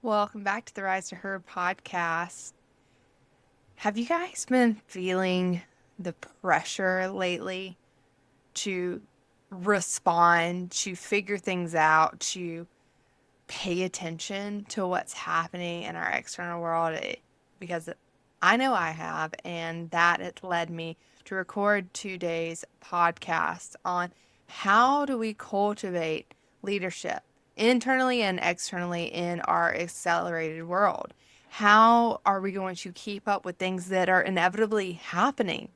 Welcome back to the Rise to Her podcast. Have you guys been feeling the pressure lately to respond, to figure things out, to pay attention to what's happening in our external world? Because I know I have, and that it led me to record today's podcast on how do we cultivate leadership internally and externally in our accelerated world. How are we going to keep up with things that are inevitably happening?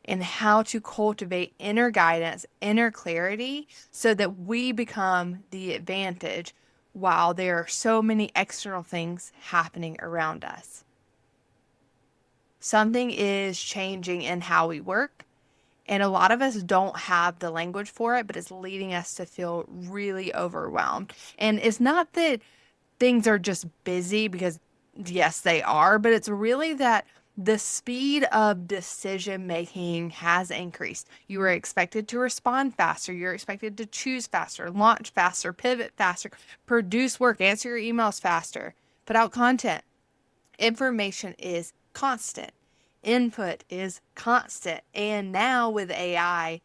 And how to cultivate inner guidance, inner clarity, so that we become the advantage while there are so many external things happening around us. Something is changing in how we work, and a lot of us don't have the language for it, but it's leading us to feel really overwhelmed. And it's not that things are just busy, because yes, they are, but it's really that the speed of decision making has increased. You are expected to respond faster. You're expected to choose faster, launch faster, pivot faster, produce work, answer your emails faster, put out content. Information is constant. Input is constant. And now with AI,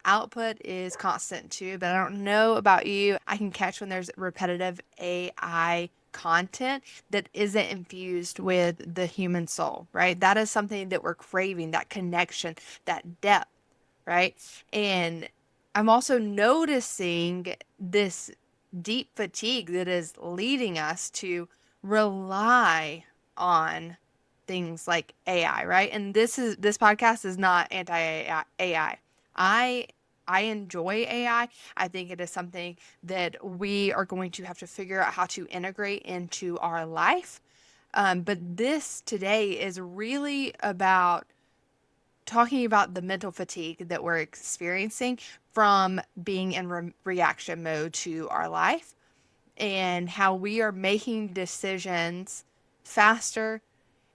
output is constant too. But I don't know about you. I can catch when there's repetitive AI content that isn't infused with the human soul, right? That is something that we're craving, that connection, that depth, right? And I'm also noticing this deep fatigue that is leading us to rely on things like AI, right? And this podcast is not anti-AI. I enjoy AI. I think it is something that we are going to have to figure out how to integrate into our life. But this today is really about talking about the mental fatigue that we're experiencing from being in reaction mode to our life, and how we are making decisions faster,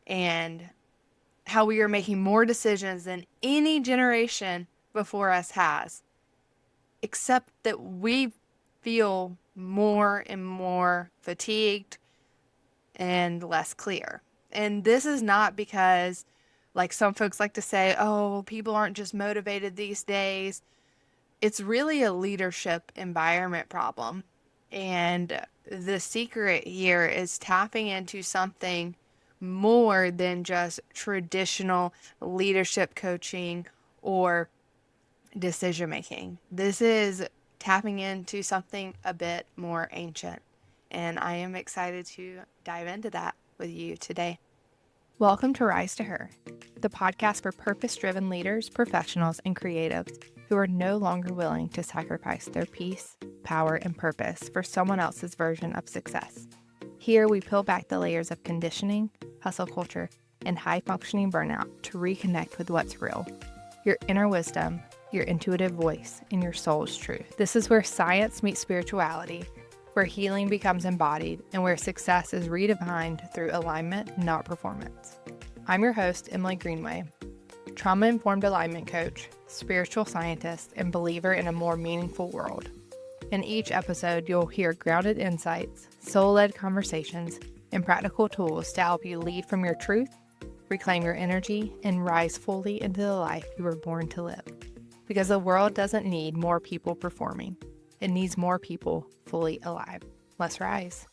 and how we are making more decisions than any generation before us has, except that we feel more and more fatigued and less clear. And this is not because, like some folks like to say, oh, people aren't just motivated these days. It's really a leadership environment problem. And the secret here is tapping into something more than just traditional leadership coaching or decision making. This is tapping into something a bit more ancient. And I am excited to dive into that with you today. Welcome to Rise to Her, the podcast for purpose-driven leaders, professionals, and creatives who are no longer willing to sacrifice their peace, power, and purpose for someone else's version of success. Here we peel back the layers of conditioning, hustle culture, and high-functioning burnout to reconnect with what's real, your inner wisdom, your intuitive voice, and your soul's truth. This is where science meets spirituality, where healing becomes embodied, and where success is redefined through alignment, not performance. I'm your host, Emily Greenway, trauma-informed alignment coach, spiritual scientist, and believer in a more meaningful world. In each episode, you'll hear grounded insights, soul-led conversations, and practical tools to help you lead from your truth, reclaim your energy, and rise fully into the life you were born to live. Because the world doesn't need more people performing. It needs more people fully alive. Let's rise.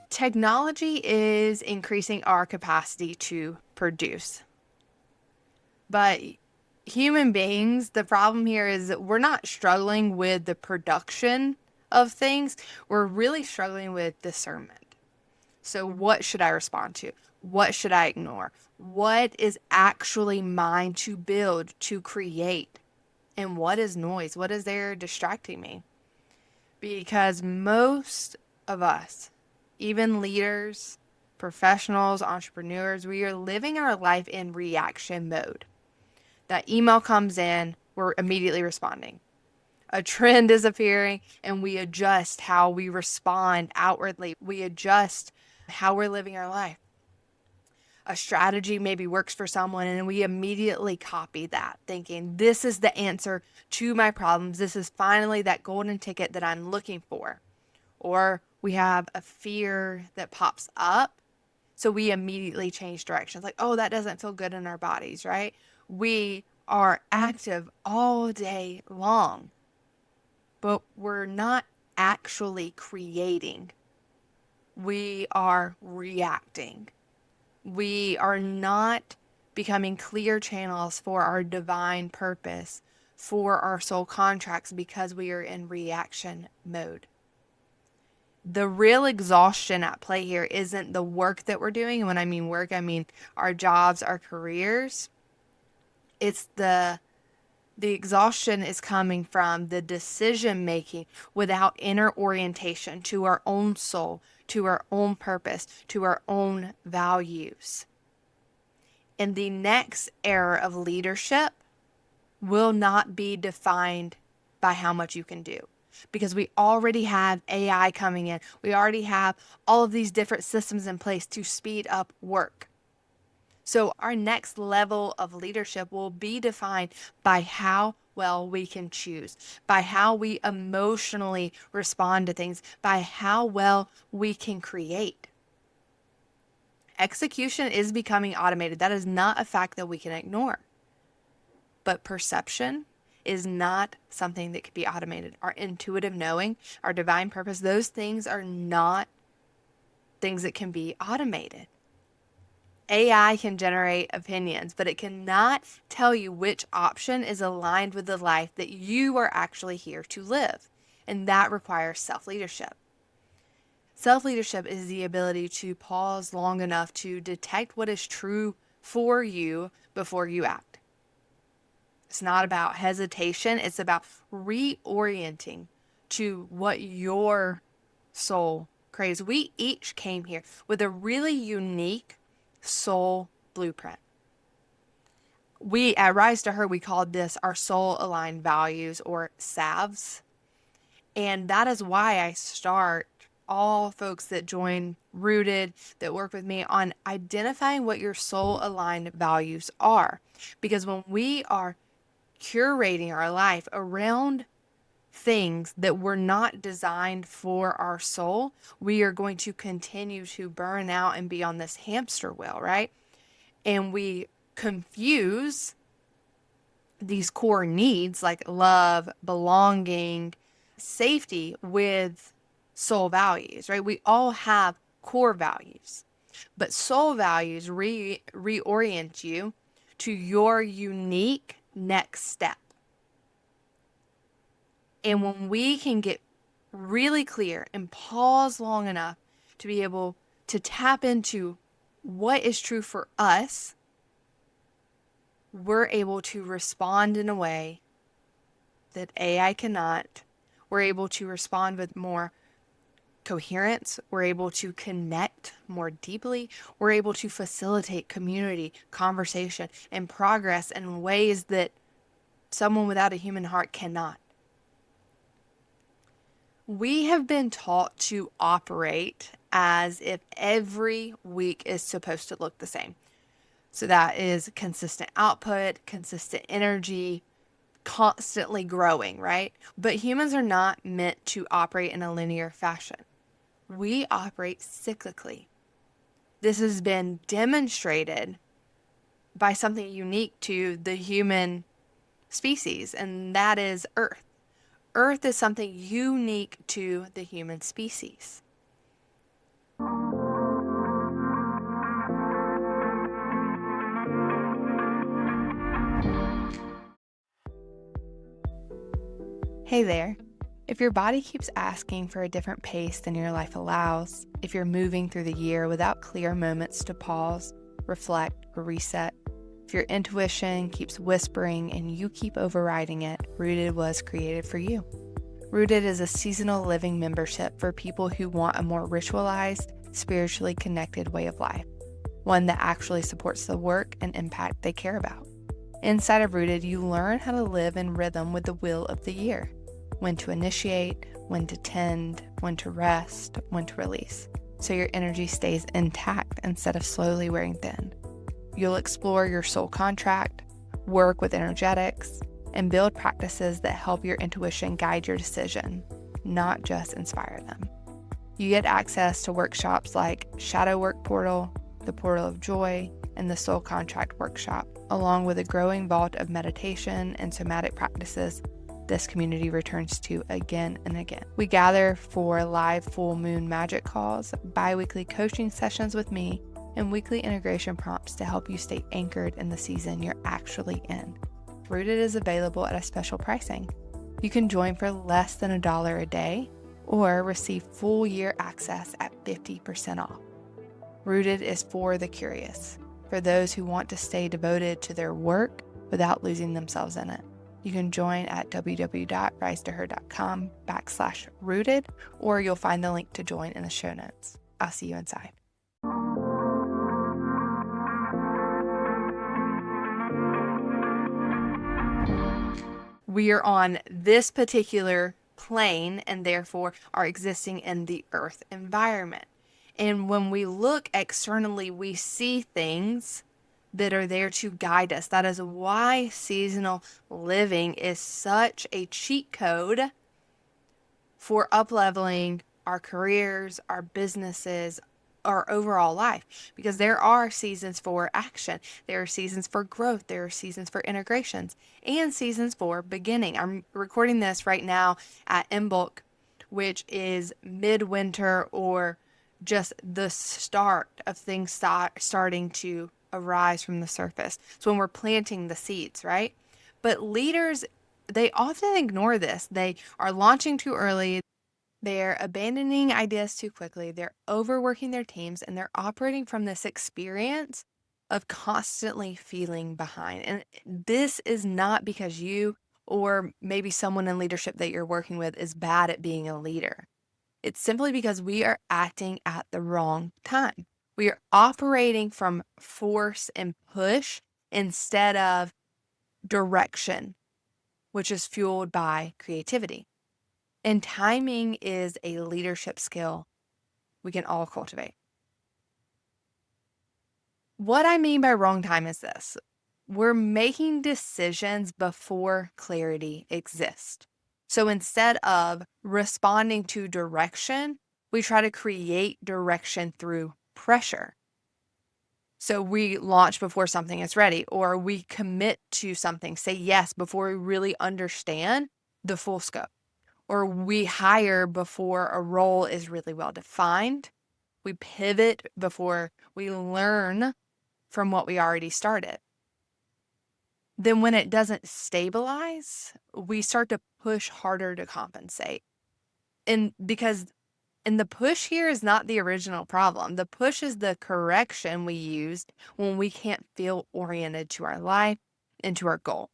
Technology is increasing our capacity to produce. But human beings, the problem here is that we're not struggling with the production of things. We're really struggling with discernment. So what should I respond to? What should I ignore? What is actually mine to build, to create? And what is noise? What is there distracting me? Because most of us, even leaders, professionals, entrepreneurs, we are living our life in reaction mode. That email comes in, we're immediately responding. A trend is appearing, and we adjust how we respond outwardly. We adjust how we're living our life. A strategy maybe works for someone, and we immediately copy that, thinking this is the answer to my problems. This is finally that golden ticket that I'm looking for. Or We have a fear that pops up. So we immediately change directions. Like, oh, that doesn't feel good in our bodies, right? We are active all day long, but we're not actually creating. We are reacting. We are not becoming clear channels for our divine purpose, for our soul contracts, because we are in reaction mode. The real exhaustion at play here isn't the work that we're doing. And when I mean work, I mean our jobs, our careers. It's the exhaustion is coming from the decision making without inner orientation to our own soul, to our own purpose, to our own values. And the next era of leadership will not be defined by how much you can do, because we already have AI coming in. We already have all of these different systems in place to speed up work. So our next level of leadership will be defined by how well we can choose, by how we emotionally respond to things, by how well we can create. Execution is becoming automated. That is not a fact that we can ignore. But perception is not something that can be automated. Our intuitive knowing, our divine purpose, those things are not things that can be automated. AI can generate opinions, but it cannot tell you which option is aligned with the life that you are actually here to live. And that requires self-leadership. Self-leadership is the ability to pause long enough to detect what is true for you before you act. It's not about hesitation. It's about reorienting to what your soul craves. We each came here with a really unique soul blueprint. We at Rise to Her, we called this our soul aligned values, or SAVs. And that is why I start all folks that join Rooted, that work with me, on identifying what your soul aligned values are. Because when we are curating our life around things that were not designed for our soul, we are going to continue to burn out and be on this hamster wheel, right? And we confuse these core needs like love, belonging, safety with soul values, right? We all have core values, but soul values reorient you to your unique next step. And when we can get really clear and pause long enough to be able to tap into what is true for us, we're able to respond in a way that AI cannot. We're able to respond with more coherence. We're able to connect more deeply. We're able to facilitate community, conversation, and progress in ways that someone without a human heart cannot. We have been taught to operate as if every week is supposed to look the same. So that is consistent output, consistent energy, constantly growing, right? But humans are not meant to operate in a linear fashion. We operate cyclically. This has been demonstrated by something unique to the human species, and that is Earth. Earth is something unique to the human species. Hey there. If your body keeps asking for a different pace than your life allows, if you're moving through the year without clear moments to pause, reflect, or reset, if your intuition keeps whispering and you keep overriding it, Rooted was created for you. Rooted is a seasonal living membership for people who want a more ritualized, spiritually connected way of life, one that actually supports the work and impact they care about. Inside of Rooted, you learn how to live in rhythm with the wheel of the year, when to initiate, when to tend, when to rest, when to release, so your energy stays intact instead of slowly wearing thin. You'll explore your soul contract, work with energetics, and build practices that help your intuition guide your decision, not just inspire them. You get access to workshops like Shadow Work Portal, the Portal of Joy, and the Soul Contract Workshop, along with a growing vault of meditation and somatic practices this community returns to again and again. We gather for live full moon magic calls, bi-weekly coaching sessions with me, and weekly integration prompts to help you stay anchored in the season you're actually in. Rooted is available at a special pricing. You can join for less than $1 a day or receive full year access at 50% off. Rooted is for the curious, for those who want to stay devoted to their work without losing themselves in it. You can join at www.risetoher.com/rooted, or you'll find the link to join in the show notes. I'll see you inside. We are on this particular plane and therefore are existing in the earth environment. And when we look externally, we see things that are there to guide us. That is why seasonal living is such a cheat code for up-leveling our careers, our businesses, our overall life, because there are seasons for action, there are seasons for growth, there are seasons for integrations, and seasons for beginning. I'm recording this right now at Imbolc, which is midwinter, or just the start of things starting to arise from the surface. It's when we're planting the seeds, right? But leaders, they often ignore this. They are launching too early. They're abandoning ideas too quickly. They're overworking their teams, and they're operating from this experience of constantly feeling behind. And this is not because you or maybe someone in leadership that you're working with is bad at being a leader. It's simply because we are acting at the wrong time. We are operating from force and push instead of direction, which is fueled by creativity. And timing is a leadership skill we can all cultivate. What I mean by wrong time is this: we're making decisions before clarity exists. So instead of responding to direction, we try to create direction through pressure. So we launch before something is ready, or we commit to something, say yes before we really understand the full scope, or we hire before a role is really well defined. We pivot before we learn from what we already started. Then when it doesn't stabilize, we start to push harder to compensate. And the push here is not the original problem. The push is the correction we used when we can't feel oriented to our life and to our goal.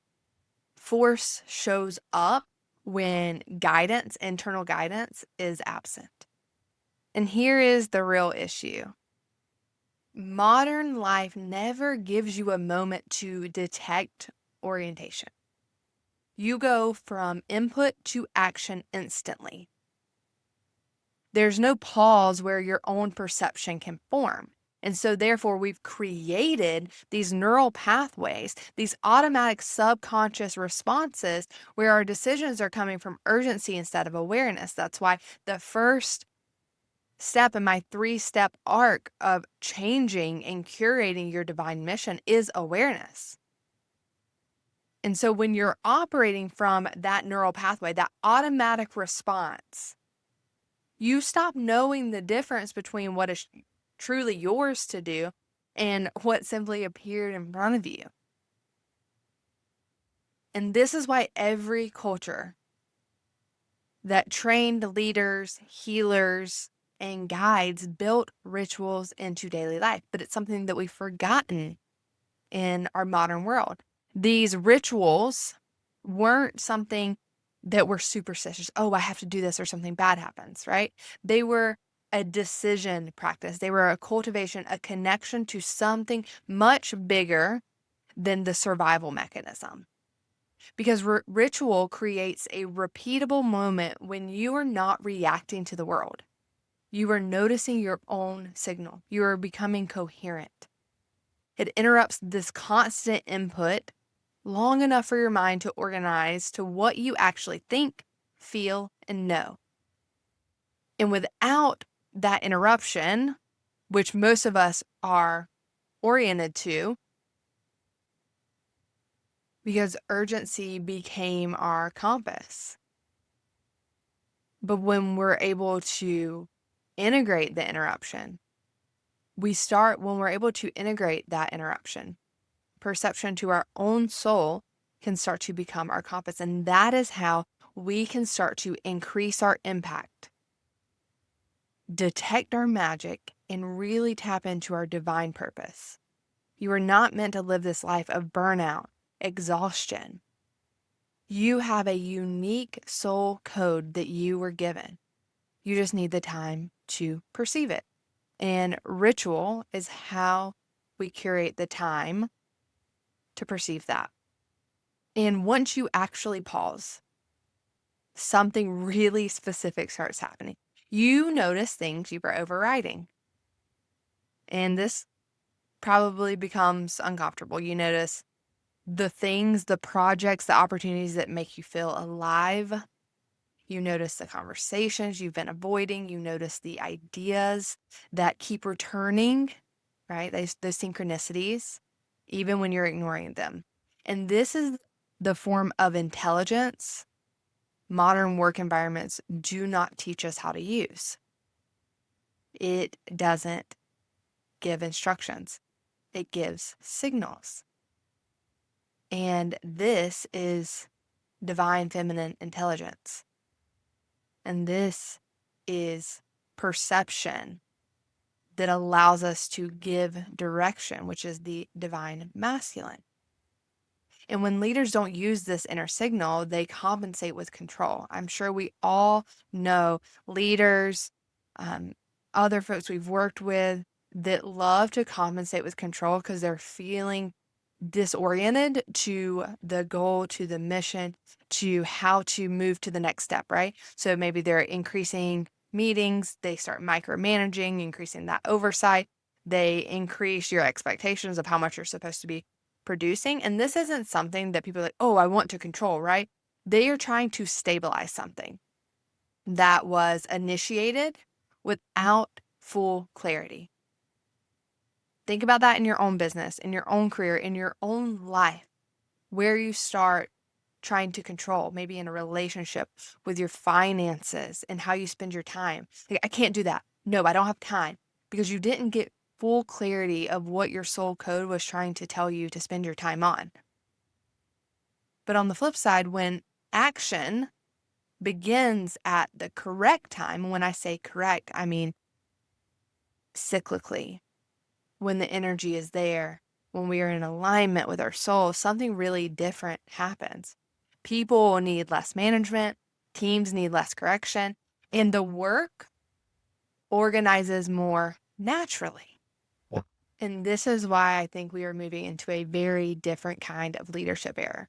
Force shows up when guidance, internal guidance, is absent. And here is the real issue. Modern life never gives you a moment to detect orientation. You go from input to action instantly. There's no pause where your own perception can form. And so therefore, we've created these neural pathways, these automatic subconscious responses where our decisions are coming from urgency instead of awareness. That's why the first step in my 3-step arc of changing and curating your divine mission is awareness. And so when you're operating from that neural pathway, that automatic response, you stop knowing the difference between what is truly yours to do and what simply appeared in front of you. And this is why every culture that trained leaders, healers, and guides built rituals into daily life, but it's something that we've forgotten in our modern world. These rituals weren't something that were superstitious. Oh, I have to do this or something bad happens, right? They were a decision practice. They were a cultivation, a connection to something much bigger than the survival mechanism. Because ritual creates a repeatable moment when you are not reacting to the world. You are noticing your own signal. You are becoming coherent. It interrupts this constant input long enough for your mind to organize to what you actually think, feel, and know. And without that interruption, which most of us are oriented to, because urgency became our compass. But when we're able to integrate the interruption, when we're able to integrate that interruption, perception to our own soul can start to become our compass. And that is how we can start to increase our impact, detect our magic, and really tap into our divine purpose. You are not meant to live this life of burnout, exhaustion. You have a unique soul code that you were given. You just need the time to perceive it. And ritual is how we curate the time to perceive that. And once you actually pause, something really specific starts happening. You notice things you were overriding. And this probably becomes uncomfortable. You notice the things, the projects, the opportunities that make you feel alive. You notice the conversations you've been avoiding. You notice the ideas that keep returning, right? Those synchronicities, even when you're ignoring them. And this is the form of intelligence modern work environments do not teach us how to use. It doesn't give instructions. It gives signals. And this is divine feminine intelligence. And this is perception that allows us to give direction, which is the divine masculine. And when leaders don't use this inner signal, they compensate with control. I'm sure we all know leaders, other folks we've worked with that love to compensate with control because they're feeling disoriented to the goal, to the mission, to how to move to the next step, right? So maybe they're increasing meetings, they start micromanaging, increasing that oversight. They increase your expectations of how much you're supposed to be producing. And this isn't something that people are like, oh, I want to control, right? They are trying to stabilize something that was initiated without full clarity. Think about that in your own business, in your own career, in your own life, where you start trying to control, maybe in a relationship with your finances and how you spend your time. Like, I can't do that. No, I don't have time because you didn't get full clarity of what your soul code was trying to tell you to spend your time on. But on the flip side, when action begins at the correct time, when I say correct, I mean cyclically, when the energy is there, when we are in alignment with our soul, something really different happens. People need less management, teams need less correction, and the work organizes more naturally. Yeah. And this is why I think we are moving into a very different kind of leadership era.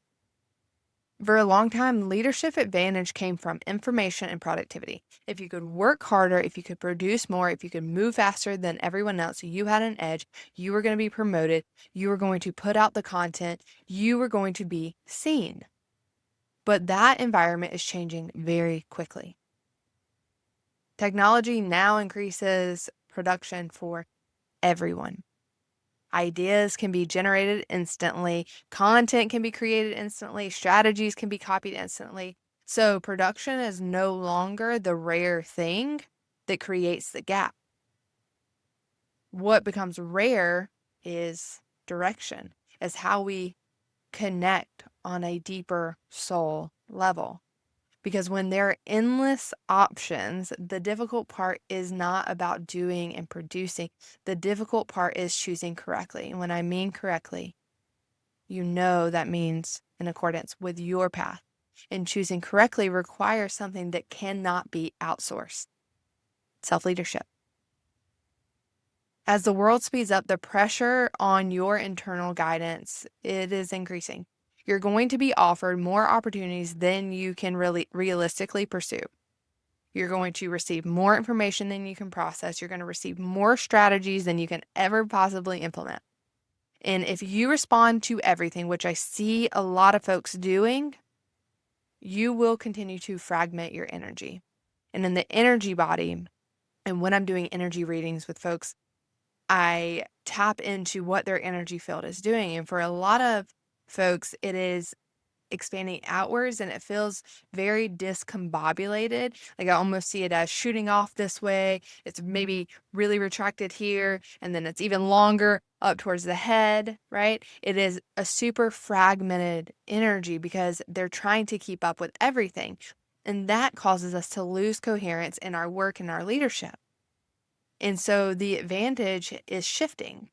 For a long time, leadership advantage came from information and productivity. If you could work harder, if you could produce more, if you could move faster than everyone else, you had an edge, you were going to be promoted, you were going to put out the content, you were going to be seen. But that environment is changing very quickly. Technology now increases production for everyone. Ideas can be generated instantly, content can be created instantly, strategies can be copied instantly. So production is no longer the rare thing that creates the gap. What becomes rare is direction, is how we connect on a deeper soul level. Because when there are endless options, the difficult part is not about doing and producing. The difficult part is choosing correctly. And when I mean correctly, you know that means in accordance with your path. And choosing correctly requires something that cannot be outsourced: self-leadership. As the world speeds up, the pressure on your internal guidance, it is increasing. You're going to be offered more opportunities than you can really realistically pursue. You're going to receive more information than you can process. You're going to receive more strategies than you can ever possibly implement. And if you respond to everything, which I see a lot of folks doing, you will continue to fragment your energy. And in the energy body, And when I'm doing energy readings with folks, I tap into what their energy field is doing. And for a lot of folks, it is expanding outwards and it feels very discombobulated. Like I almost see it as shooting off this way. It's maybe really retracted here, and then it's even longer up towards the head, right? It is a super fragmented energy because they're trying to keep up with everything. And that causes us to lose coherence in our work and our leadership. And so the advantage is shifting.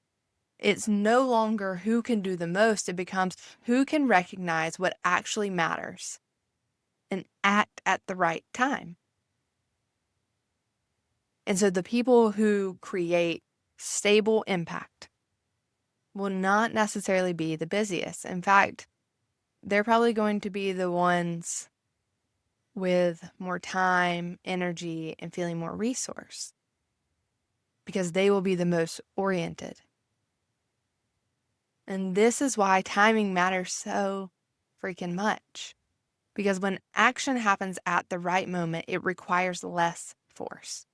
It's no longer who can do the most. It becomes who can recognize what actually matters and act at the right time. And so the people who create stable impact will not necessarily be the busiest. In fact, they're probably going to be the ones with more time, energy, and feeling more resource because they will be the most oriented. And this is why timing matters so freaking much. Because when action happens at the right moment, it requires less force.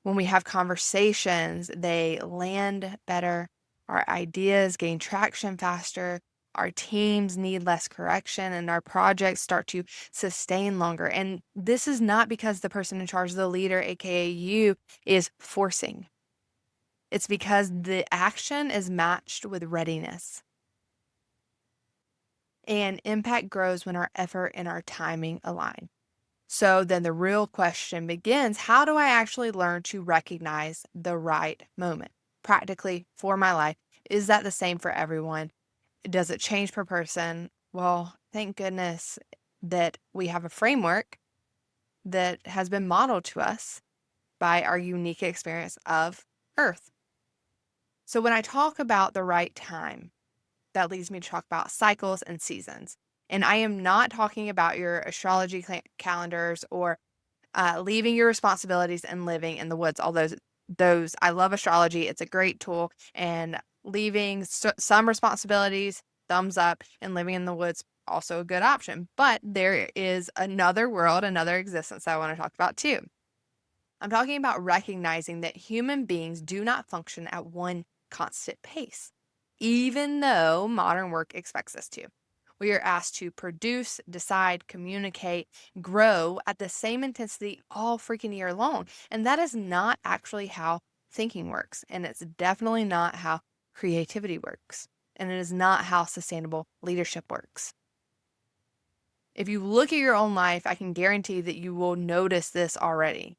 When we have conversations, they land better. Our ideas gain traction faster. Our teams need less correction and our projects start to sustain longer. And this is not because the person in charge, the leader, AKA you, is forcing. It's because the action is matched with readiness. And impact grows when our effort and our timing align. So then the real question begins, how do I actually learn to recognize the right moment? Practically for my life, is that the same for everyone? Does it change per person? Well, thank goodness that we have a framework that has been modeled to us by our unique experience of Earth. So when I talk about the right time, that leads me to talk about cycles and seasons. And I am not talking about your astrology calendars or leaving your responsibilities and living in the woods. All those I love astrology. It's a great tool. And leaving some responsibilities, thumbs up, and living in the woods, also a good option. But there is another world, another existence I want to talk about too. I'm talking about recognizing that human beings do not function at one constant pace, even though modern work expects us to. We are asked to produce, decide, communicate, grow at the same intensity all freaking year long. And that is not actually how thinking works. And it's definitely not how creativity works. And it is not how sustainable leadership works. If you look at your own life, I can guarantee that you will notice this already.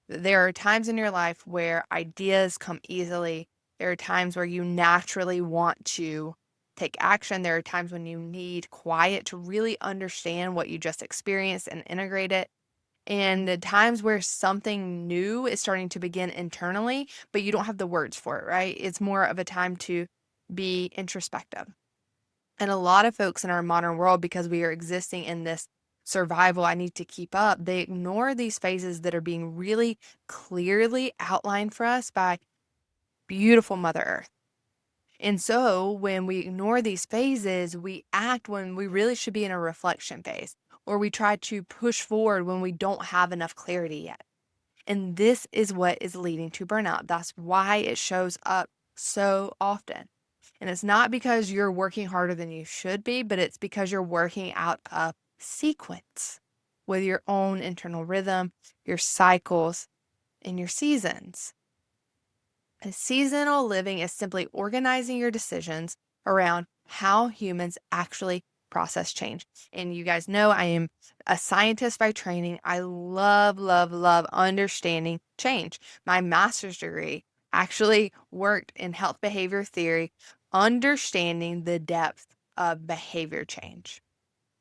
There are times in your life where ideas come easily. There are times where you naturally want to take action. There are times when you need quiet to really understand what you just experienced and integrate it. And the times where something new is starting to begin internally, but you don't have the words for it, right? It's more of a time to be introspective. And a lot of folks in our modern world, because we are existing in this survival, I need to keep up, they ignore these phases that are being really clearly outlined for us by beautiful Mother Earth. And so when we ignore these phases, we act when we really should be in a reflection phase, or we try to push forward when we don't have enough clarity yet. And this is what is leading to burnout. That's why it shows up so often. And it's not because you're working harder than you should be, but it's because you're working out of sequence with your own internal rhythm, your cycles, and your seasons. A seasonal living is simply organizing your decisions around how humans actually process change. And you guys know I am a scientist by training. I love, love, love understanding change. My master's degree actually worked in health behavior theory, understanding the depth of behavior change.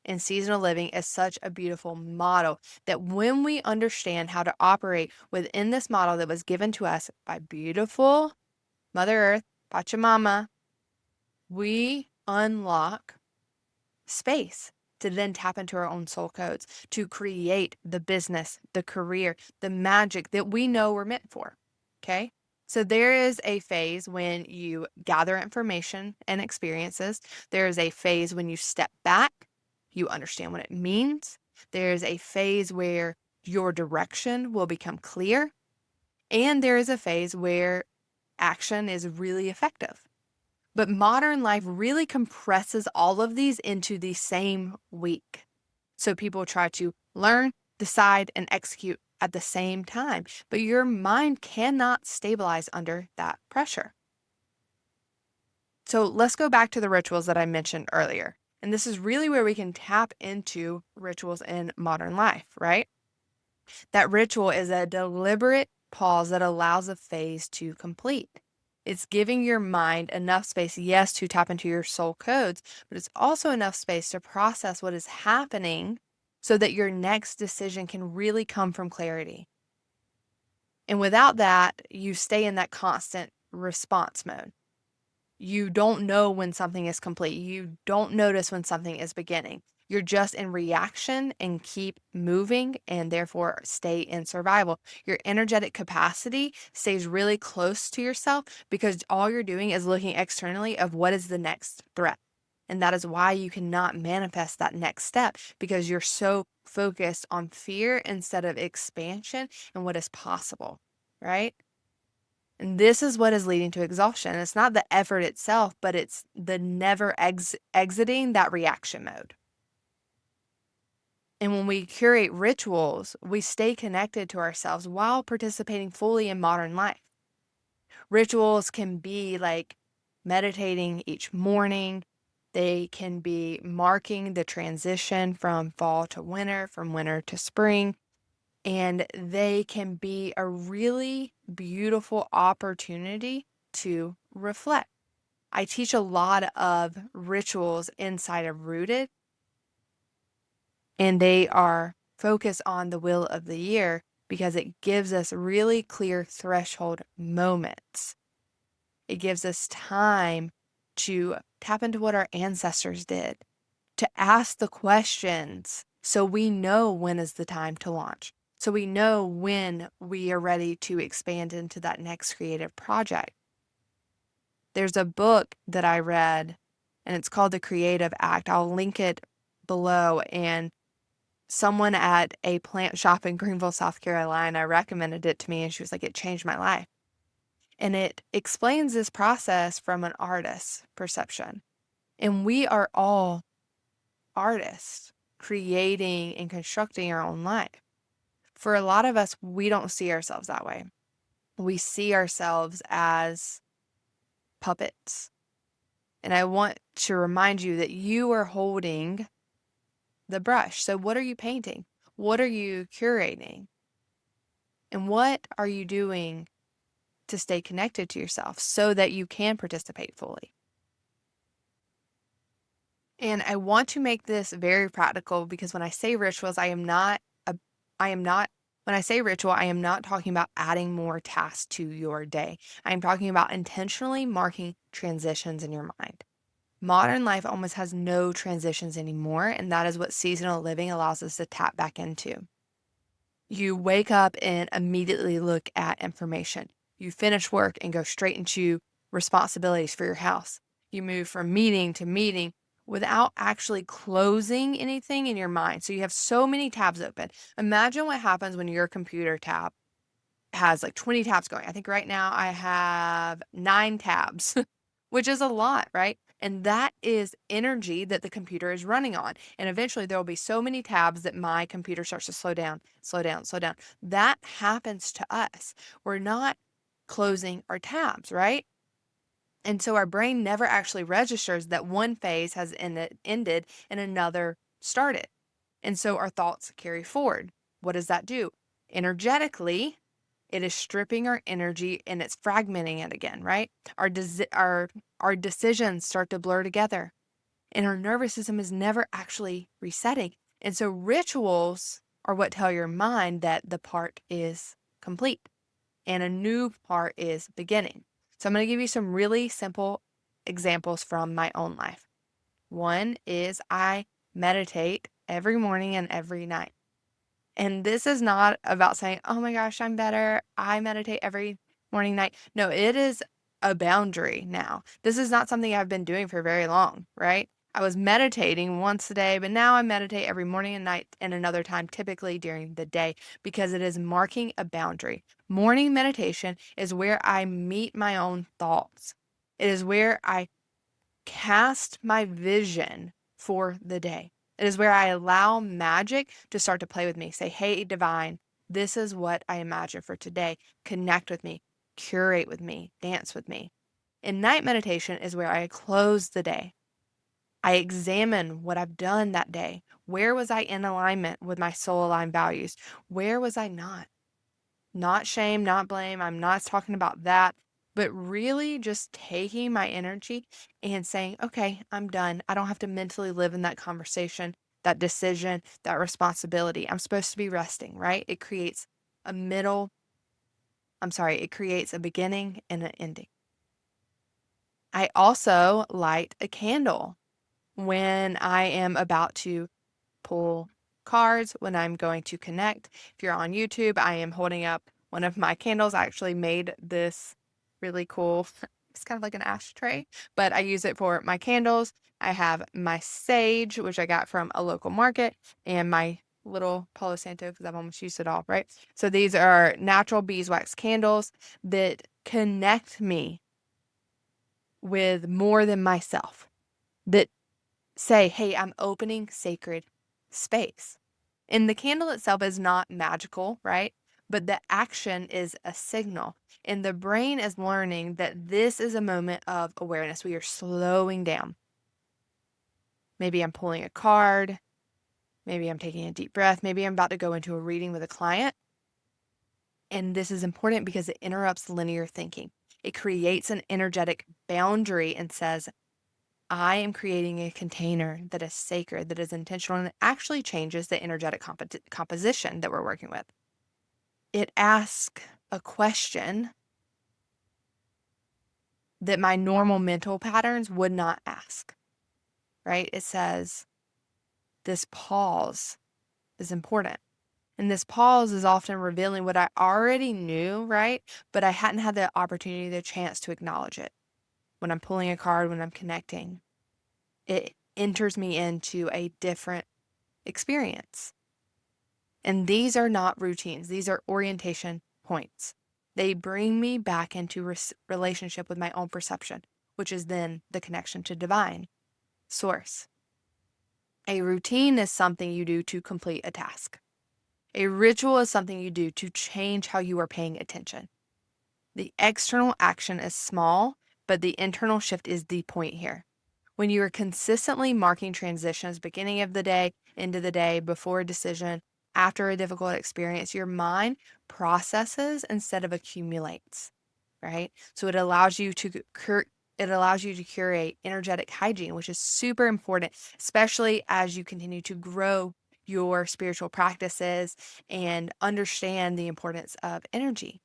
And seasonal living is such a beautiful model that when we understand how to operate within this model that was given to us by beautiful Mother Earth, Pachamama, we unlock space to then tap into our own soul codes, to create the business, the career, the magic that we know we're meant for. Okay. So there is a phase when you gather information and experiences. There is a phase when you step back, you understand what it means. There's a phase where your direction will become clear, and there is a phase where action is really effective. But modern life really compresses all of these into the same week. So people try to learn, decide, and execute at the same time, but your mind cannot stabilize under that pressure. So let's go back to the rituals that I mentioned earlier. And this is really where we can tap into rituals in modern life, right? That ritual is a deliberate pause that allows a phase to complete. It's giving your mind enough space, yes, to tap into your soul codes, but it's also enough space to process what is happening so that your next decision can really come from clarity. And without that, you stay in that constant response mode. You don't know when something is complete. You don't notice when something is beginning. You're just in reaction and keep moving and therefore stay in survival. Your energetic capacity stays really close to yourself because all you're doing is looking externally of what is the next threat. And that is why you cannot manifest that next step because you're so focused on fear instead of expansion and what is possible, right? And this is what is leading to exhaustion. It's not the effort itself, but it's the never exiting that reaction mode. And when we curate rituals, we stay connected to ourselves while participating fully in modern life. Rituals can be like meditating each morning. They can be marking the transition from fall to winter, from winter to spring. And they can be a really beautiful opportunity to reflect. I teach a lot of rituals inside of Rooted, and they are focused on the wheel of the year because it gives us really clear threshold moments. It gives us time to tap into what our ancestors did, to ask the questions so we know when is the time to launch. So we know when we are ready to expand into that next creative project. There's a book that I read, and it's called The Creative Act. I'll link it below. And someone at a plant shop in Greenville, South Carolina, recommended it to me, and she was like, it changed my life. And it explains this process from an artist's perception. And we are all artists creating and constructing our own life. For a lot of us, we don't see ourselves that way. We see ourselves as puppets. And I want to remind you that you are holding the brush. So what are you painting? What are you curating? And what are you doing to stay connected to yourself so that you can participate fully? And I want to make this very practical because when I say rituals, when I say ritual, I am not talking about adding more tasks to your day. I'm talking about intentionally marking transitions in your mind. Modern life almost has no transitions anymore, and that is what seasonal living allows us to tap back into. You wake up and immediately look at information. You finish work and go straight into responsibilities for your house. You move from meeting to meeting without actually closing anything in your mind. So you have so many tabs open. Imagine what happens when your computer tab has like 20 tabs going. I think right now I have 9 tabs, which is a lot, right? And that is energy that the computer is running on. And eventually there will be so many tabs that my computer starts to slow down, slow down, slow down. That happens to us. We're not closing our tabs, right? And so our brain never actually registers that one phase has ended and another started. And so our thoughts carry forward. What does that do? Energetically, it is stripping our energy and it's fragmenting it again, right? Our decisions start to blur together and our nervous system is never actually resetting. And so rituals are what tell your mind that the part is complete and a new part is beginning. So I'm going to give you some really simple examples from my own life. One is I meditate every morning and every night. And this is not about saying, oh my gosh, I'm better. I meditate every morning, night. No, it is a boundary now. This is not something I've been doing for very long, right? I was meditating once a day, but now I meditate every morning and night and another time, typically during the day, because it is marking a boundary. Morning meditation is where I meet my own thoughts. It is where I cast my vision for the day. It is where I allow magic to start to play with me. Say, hey, divine, this is what I imagine for today. Connect with me, curate with me, dance with me. And night meditation is where I close the day. I examine what I've done that day. Where was I in alignment with my soul aligned values? Where was I not? Not shame, not blame. I'm not talking about that, but really just taking my energy and saying, okay, I'm done. I don't have to mentally live in that conversation, that decision, that responsibility. I'm supposed to be resting, right? It creates a middle, it creates a beginning and an ending. I also light a candle when I am about to pull cards, when I'm going to connect. If you're on YouTube, I am holding up one of my candles. I actually made this really cool, it's kind of like an ashtray, but I use it for my candles. I have my sage, which I got from a local market, and my little Palo Santo because I've almost used it all, right? So these are natural beeswax candles that connect me with more than myself, that say, hey, I'm opening sacred space. And the candle itself is not magical, right? But the action is a signal. And the brain is learning that this is a moment of awareness. We are slowing down. Maybe I'm pulling a card. Maybe I'm taking a deep breath. Maybe I'm about to go into a reading with a client. And this is important because it interrupts linear thinking. It creates an energetic boundary and says, I am creating a container that is sacred, that is intentional, and it actually changes the energetic composition that we're working with. It asks a question that my normal mental patterns would not ask, right? It says, this pause is important. And this pause is often revealing what I already knew, right? But I hadn't had the opportunity, the chance to acknowledge it. When I'm pulling a card, when I'm connecting, it enters me into a different experience. And these are not routines. These are orientation points. They bring me back into relationship with my own perception, which is then the connection to divine source. A routine is something you do to complete a task. A ritual is something you do to change how you are paying attention. The external action is small, but the internal shift is the point here. When you are consistently marking transitions, beginning of the day, end of the day, before a decision, after a difficult experience, your mind processes instead of accumulates, right? So it allows you to curate energetic hygiene, which is super important, especially as you continue to grow your spiritual practices and understand the importance of energy.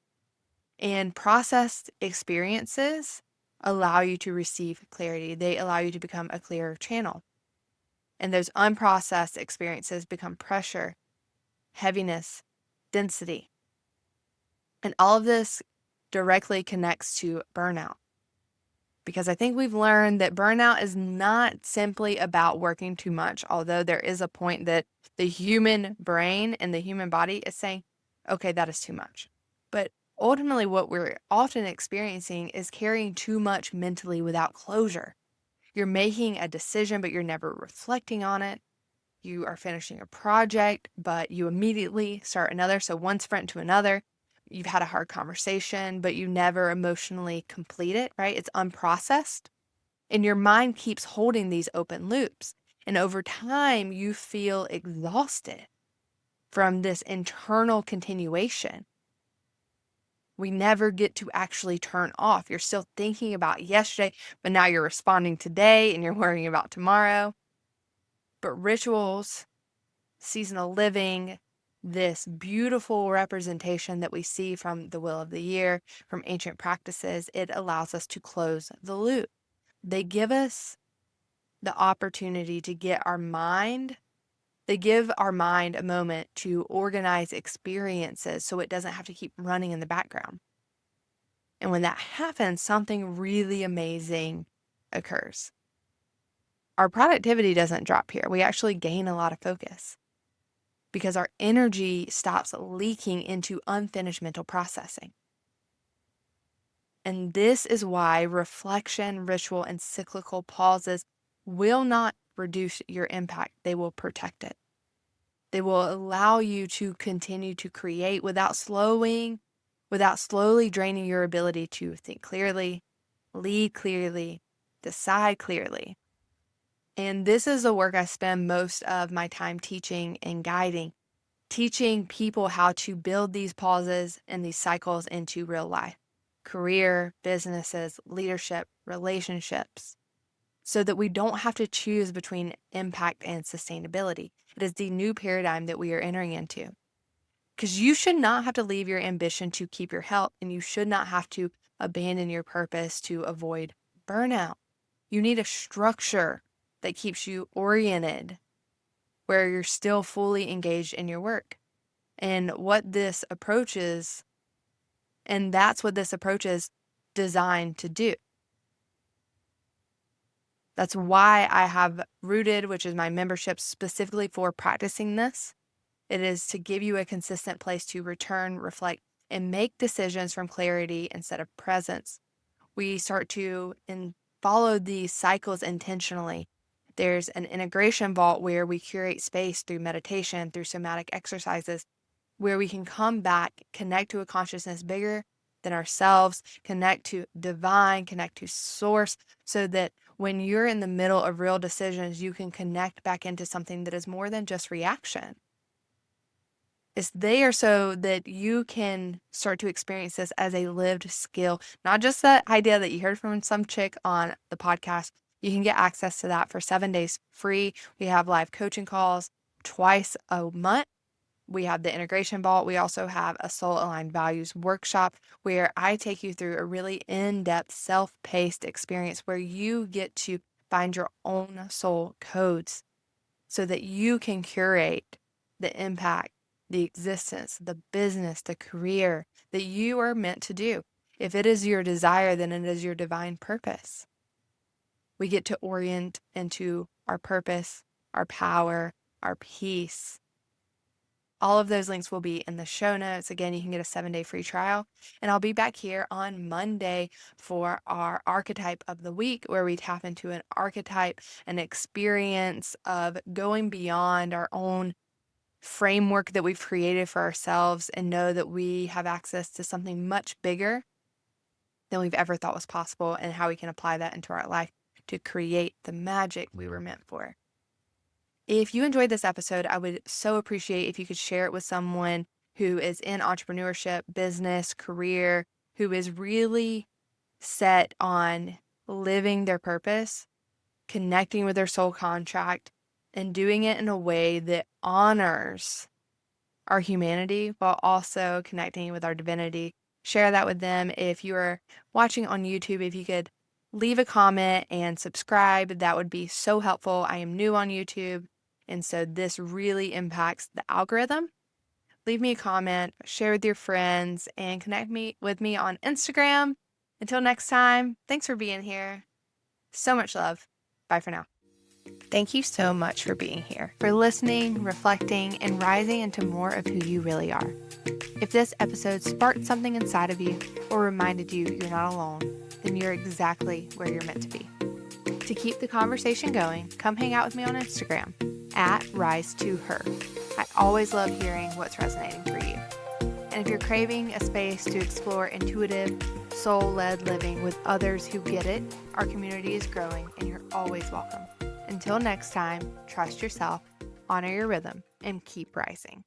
And processed experiences allow you to receive clarity. They allow you to become a clearer channel. And those unprocessed experiences become pressure, heaviness, density. And all of this directly connects to burnout. Because I think we've learned that burnout is not simply about working too much, although there is a point that the human brain and the human body is saying, okay, that is too much. But ultimately, what we're often experiencing is carrying too much mentally without closure. You're making a decision, but you're never reflecting on it. You are finishing a project, but you immediately start another. So one sprint to another. You've had a hard conversation, but you never emotionally complete it, right? It's unprocessed. And your mind keeps holding these open loops. And over time, you feel exhausted from this internal continuation. We never get to actually turn off. You're still thinking about yesterday, but now you're responding today and you're worrying about tomorrow. But rituals, seasonal living, this beautiful representation that we see from the wheel of the year, from ancient practices, it allows us to close the loop. They give us the opportunity to they give our mind a moment to organize experiences so it doesn't have to keep running in the background. And when that happens, something really amazing occurs. our productivity doesn't drop here. We actually gain a lot of focus because our energy stops leaking into unfinished mental processing. And this is why reflection, ritual, and cyclical pauses will not reduce your impact. They will protect it. They will allow you to continue to create without slowly draining your ability to think clearly, lead clearly, decide clearly. And this is the work I spend most of my time teaching and guiding, teaching people how to build these pauses and these cycles into real life, career, businesses, leadership, relationships, so that we don't have to choose between impact and sustainability. It is the new paradigm that we are entering into. Because you should not have to leave your ambition to keep your health, and you should not have to abandon your purpose to avoid burnout. You need a structure that keeps you oriented, where you're still fully engaged in your work. And that's what this approach is designed to do. That's why I have Rooted, which is my membership specifically for practicing this. It is to give you a consistent place to return, reflect, and make decisions from clarity instead of presence. We start to follow these cycles intentionally. There's an integration vault where we curate space through meditation, through somatic exercises, where we can come back, connect to a consciousness bigger than ourselves, connect to divine, connect to source, so that when you're in the middle of real decisions, you can connect back into something that is more than just reaction. It's there so that you can start to experience this as a lived skill, not just that idea that you heard from some chick on the podcast. You can get access to that for 7 days free. We have live coaching calls twice a month. We have the integration vault. We also have a soul aligned values workshop where I take you through a really in-depth self-paced experience where you get to find your own soul codes so that you can curate the impact, the existence, the business, the career that you are meant to do. If it is your desire, then it is your divine purpose. We get to orient into our purpose, our power, our peace. All of those links will be in the show notes. Again, you can get a 7-day free trial. And I'll be back here on Monday for our archetype of the week, where we tap into an archetype, an experience of going beyond our own framework that we've created for ourselves and know that we have access to something much bigger than we've ever thought was possible, and how we can apply that into our life to create the magic we were meant for. If you enjoyed this episode, I would so appreciate if you could share it with someone who is in entrepreneurship, business, career, who is really set on living their purpose, connecting with their soul contract, and doing it in a way that honors our humanity while also connecting with our divinity. Share that with them. If you are watching on YouTube, if you could leave a comment and subscribe, that would be so helpful. I am new on YouTube, and so this really impacts the algorithm. Leave me a comment, share with your friends, and connect with me on Instagram. Until next time, thanks for being here. So much love. Bye for now. Thank you so much for being here, for listening, reflecting, and rising into more of who you really are. If this episode sparked something inside of you or reminded you you're not alone, then you're exactly where you're meant to be. To keep the conversation going, come hang out with me on Instagram @rise2her. I always love hearing what's resonating for you. And if you're craving a space to explore intuitive, soul-led living with others who get it, our community is growing and you're always welcome. Until next time, trust yourself, honor your rhythm, and keep rising.